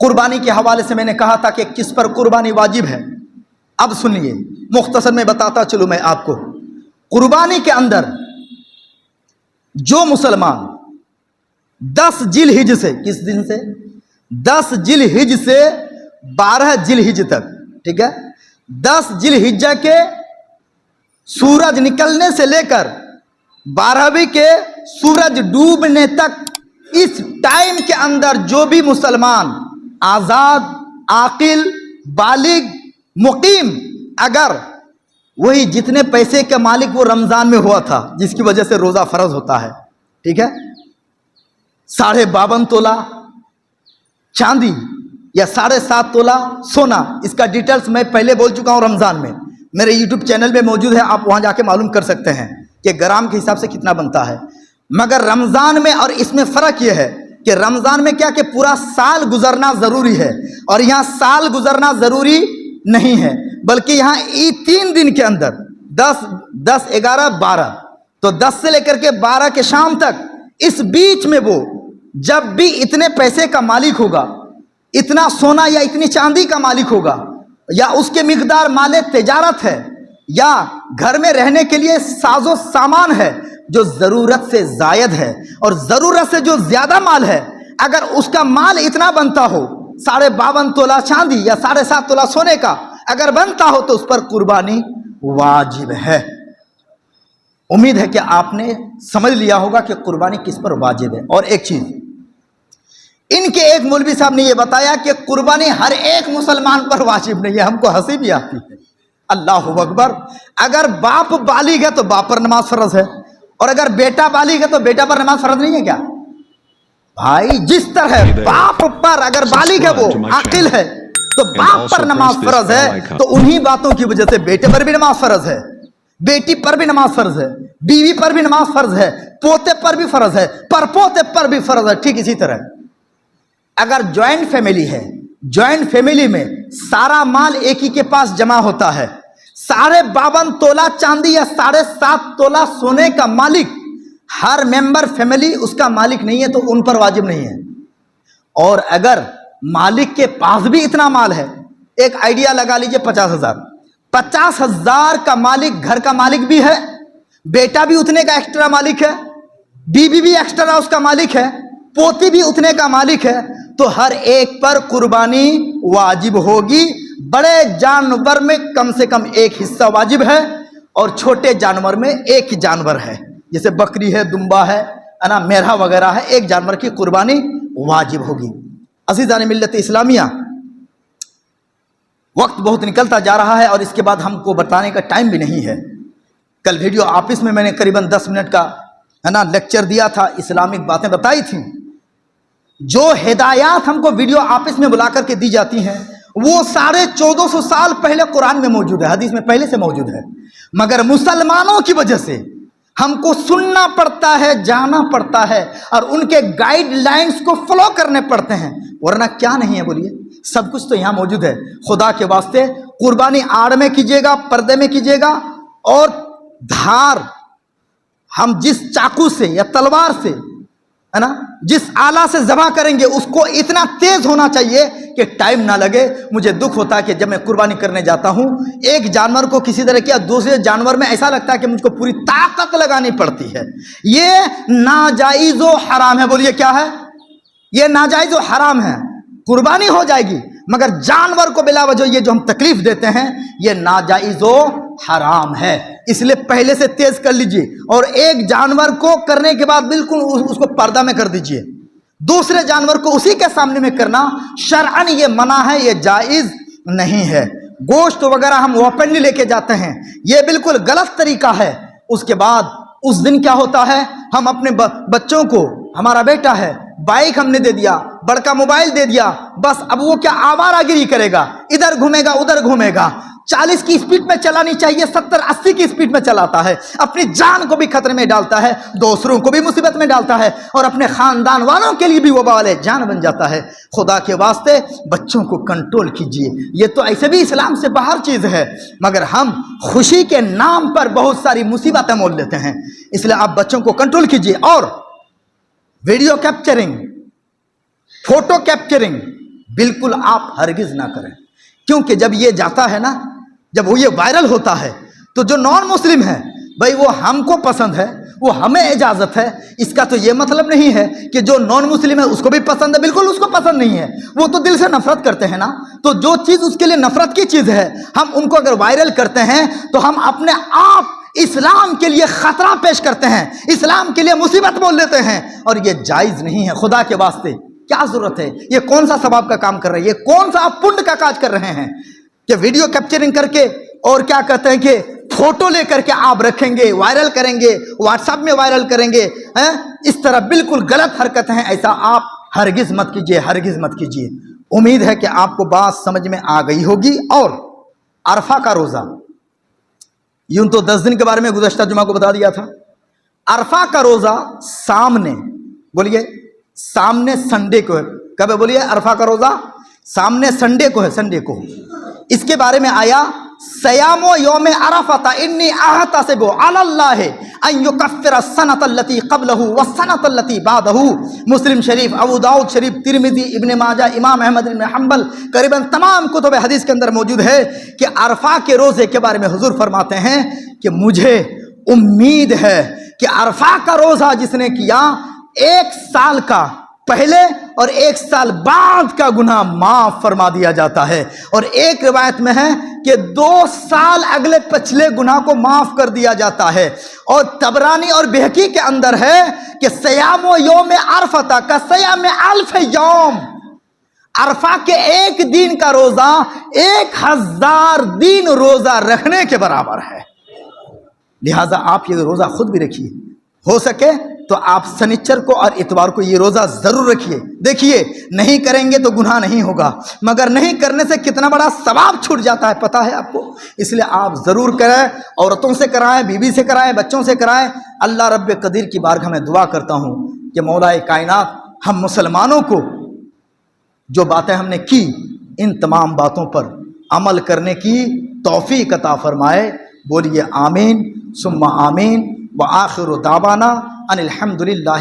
कुर्बानी के हवाले से मैंने कहा था कि किस पर कुर्बानी वाजिब है। अब सुनिए, मुख्तसर में बताता चलूँ मैं आपको। कुर्बानी के अंदर जो मुसलमान 10 जिलहिज से, किस दिन से, 10 जिलहिज से 12 जिलहिज तक, ठीक है, 10 जिलहिज्जा के सूरज निकलने से लेकर 12वीं के सूरज डूबने तक, इस टाइम के अंदर जो भी मुसलमान आजाद, आकिल, बालिग, मुकीम, अगर वही जितने पैसे के मालिक वो रमजान में हुआ था जिसकी वजह से रोजा फर्ज होता है, ठीक है, 52.5 तोला चांदी या 7.5 तोला सोना, इसका डिटेल्स मैं पहले बोल चुका हूं रमजान में, मेरे यूट्यूब चैनल में मौजूद है, आप वहां जाके मालूम कर सकते हैं कि ग्राम के हिसाब से कितना बनता है। मगर रमजान में और इसमें फर्क यह है कि रमजान में क्या कि पूरा साल गुजरना जरूरी है, और यहाँ साल गुजरना जरूरी नहीं है, बल्कि यहाँ 3 दिन के अंदर 10, 11, 12, तो 10 से लेकर के 12 के शाम तक, इस बीच में वो जब भी इतने पैसे का मालिक होगा, इतना सोना या इतनी चांदी का मालिक होगा, या उसके मिकदार माले तिजारत है, या घर में रहने के लिए साजो सामान है जो जरूरत से जायद है, और जरूरत से जो ज्यादा माल है, अगर उसका माल इतना बनता हो 52.5 तोला चांदी या 7.5 तोला सोने का अगर बनता हो, तो उस पर कुर्बानी वाजिब है। उम्मीद है कि आपने समझ लिया होगा कि कुर्बानी किस पर वाजिब है। और एक चीज, इनके एक मौलवी साहब ने यह बताया कि कुर्बानी हर एक मुसलमान पर वाजिब नहीं है। हमको हंसी भी आती है। अल्लाह अकबर, अगर बाप बालिग है तो बाप पर नमाज फर्ज है, और अगर बेटा बालिग है तो बेटा पर नमाज फर्ज नहीं है क्या भाई? जिस तरह बाप पर अगर बालिग है वो आकिल है तो बाप पर नमाज फर्ज है, तो उन्हीं बातों की वजह से बेटे पर भी नमाज फर्ज है, बेटी पर भी नमाज फर्ज है, बीवी पर भी नमाज फर्ज है, पोते पर भी फर्ज है, परपोते पर भी फर्ज है। ठीक इसी तरह अगर ज्वाइंट फैमिली है, ज्वाइंट फैमिली में सारा माल एक ही के पास जमा होता है, 52.5 तोला चांदी या 7.5 तोला सोने का मालिक हर मेंबर फैमिली उसका मालिक नहीं है, तो उन पर वाजिब नहीं है। और अगर मालिक के पास भी इतना माल है, एक आइडिया लगा लीजिए 50,000 का मालिक, घर का मालिक भी है, बेटा भी उतने का एक्स्ट्रा मालिक है, बीवी भी एक्स्ट्रा उसका मालिक है, पोती भी उतने का मालिक है, तो हर एक पर कुर्बानी वाजिब होगी। बड़े जानवर में कम से कम एक हिस्सा वाजिब है, और छोटे जानवर में एक ही जानवर है, जैसे बकरी है, दुम्बा है ना, मेढ़ा वगैरह है, एक जानवर की कुर्बानी वाजिब होगी। अज़ीज़ान मिल्लत इस्लामिया, वक्त बहुत निकलता जा रहा है और इसके बाद हमको बताने का टाइम भी नहीं है। कल वीडियो ऑफिस में मैंने करीबन 10 मिनट का है ना लेक्चर दिया था, इस्लामिक बातें बताई थी। जो हिदायत हमको वीडियो ऑफिस में बुला करके दी जाती हैं वो 1450 साल पहले कुरान में मौजूद है, हदीस में पहले से मौजूद है, मगर मुसलमानों की वजह से हमको सुनना पड़ता है, जाना पड़ता है, और उनके गाइडलाइंस को फॉलो करने पड़ते हैं, वरना क्या नहीं है बोलिए? सब कुछ तो यहाँ मौजूद है। खुदा के वास्ते कुर्बानी आड़ में कीजिएगा, पर्दे में कीजिएगा, और धार हम जिस चाकू से या तलवार से है ना, जिस आला से ज़बह करेंगे उसको इतना तेज होना चाहिए कि टाइम ना लगे। मुझे दुख होता है कि जब मैं कुर्बानी करने जाता हूं, एक जानवर को किसी तरह किया, दूसरे जानवर में ऐसा लगता है कि मुझको पूरी ताकत लगानी पड़ती है। ये नाजायज़ व हराम है। बोलिए क्या है? ये नाजायज़ व हराम है। कुर्बानी हो जाएगी, मगर जानवर को बिला वजह ये जो हम तकलीफ देते हैं ये नाजायज़ व हराम है। इसलिए पहले से तेज कर लीजिए, और एक जानवर को करने के बाद बिल्कुल उसको पर्दा में कर दीजिए। दूसरे जानवर को उसी के सामने में करना शरअन ये मना है, ये जायज नहीं है। गोश्त वगैरह हम ओपनली लेके जाते हैं, ये बिल्कुल गलत तरीका है। उसके बाद उस दिन क्या होता है, हम अपने बच्चों को, हमारा बेटा है, बाइक हमने दे दिया, बड़का मोबाइल दे दिया, बस अब वो क्या आवारागिरी करेगा, इधर घूमेगा उधर घूमेगा। 40 की स्पीड में चलानी चाहिए, 70-80 की स्पीड में चलाता है, अपनी जान को भी खतरे में डालता है, दूसरों को भी मुसीबत में डालता है, और अपने खानदान वालों के लिए भी वो वाले जान बन जाता है। खुदा के वास्ते बच्चों को कंट्रोल कीजिए। ये तो ऐसे भी इस्लाम से बाहर चीज है, मगर हम खुशी के नाम पर बहुत सारी मुसीबतें मोल लेते हैं। इसलिए आप बच्चों को कंट्रोल कीजिए। और वीडियो कैप्चरिंग, फोटो कैप्चरिंग, बिल्कुल आप हरगिज़ ना करें। क्योंकि जब ये जाता है ना, जब वो ये वायरल होता है, तो जो नॉन मुस्लिम है भाई वो हमको पसंद है, वो हमें इजाज़त है। इसका तो ये मतलब नहीं है कि जो नॉन मुस्लिम है उसको भी पसंद है, बिल्कुल उसको पसंद नहीं है, वो तो दिल से नफरत करते हैं ना। तो जो चीज़ उसके लिए नफरत की चीज़ है, हम उनको अगर वायरल करते हैं तो हम अपने आप इस्लाम के लिए खतरा पेश करते हैं, इस्लाम के लिए मुसीबत बोल देते हैं, और ये जायज़ नहीं है। खुदा के वास्ते क्या ज़रूरत है? ये कौन सा सवाब का काम कर रहे हैं? ये कौन सा आप पुण्य का काज कर रहे हैं कि वीडियो कैप्चरिंग करके और क्या कहते हैं कि फोटो लेकर के आप रखेंगे, वायरल करेंगे, व्हाट्सएप में वायरल करेंगे, हैं? इस तरह बिल्कुल गलत हरकत है। ऐसा आप हरगिज़ मत कीजिए, हरगिज़ मत कीजिए। उम्मीद है कि आपको बात समझ में आ गई होगी। और अरफा का रोज़ा, यूं तो 10 दिन के बारे में गुज़श्ता जुमा को बता दिया था। अरफा का रोज़ा सामने, बोलिए सामने संडे को है। कब है? बोलिए अरफा का रोज़ा सामने संडे को है, संडे को। इसके बारे में आया सयामो योम अरफा इन्नी आहतसिबु अलल्लाह अन युकफ्फिर सनतल्लती क़ब्लहु व सनतल्लती बादहु। मुस्लिम शरीफ, अबू दाऊद शरीफ, तिरमिज़ी, इब्न माजा, इमाम अहमद इब्न हम्बल, करीबन तमाम कुतुब हदीस के अंदर मौजूद है कि अरफा के रोज़े के बारे में हुजूर फरमाते हैं कि मुझे उम्मीद है कि अरफा का रोज़ा जिसने किया 1 साल का पहले और 1 साल बाद का गुनाह माफ फरमा दिया जाता है। और एक रिवायत में है कि 2 साल अगले पिछले गुनाह को माफ कर दिया जाता है। और तबरानी और बेहकी के अंदर है कि सयामो योम अरफा का सयाम अल्फ यौम, अरफा के एक दिन का रोजा 1000 दिन रोजा रखने के बराबर है। लिहाजा आप ये रोजा खुद भी रखिए, हो सके तो आप शनिचर को और इतवार को ये रोज़ा ज़रूर रखिए। देखिए नहीं करेंगे तो गुनाह नहीं होगा, मगर नहीं करने से कितना बड़ा सवाब छूट जाता है पता है आपको। इसलिए आप ज़रूर करें, औरतों से कराएं, बीवी से कराएं, बच्चों से कराएं। अल्लाह रब्बे कदीर की बारगाह में दुआ करता हूँ कि मौलाए कायनात हम मुसलमानों को जो बातें हमने की, इन तमाम बातों पर अमल करने की तौफीक अता फरमाए। बोलिए आमीन सुम्मा आमीन। व आखिरु दावाना अनिल हम्दुलिल्लाह।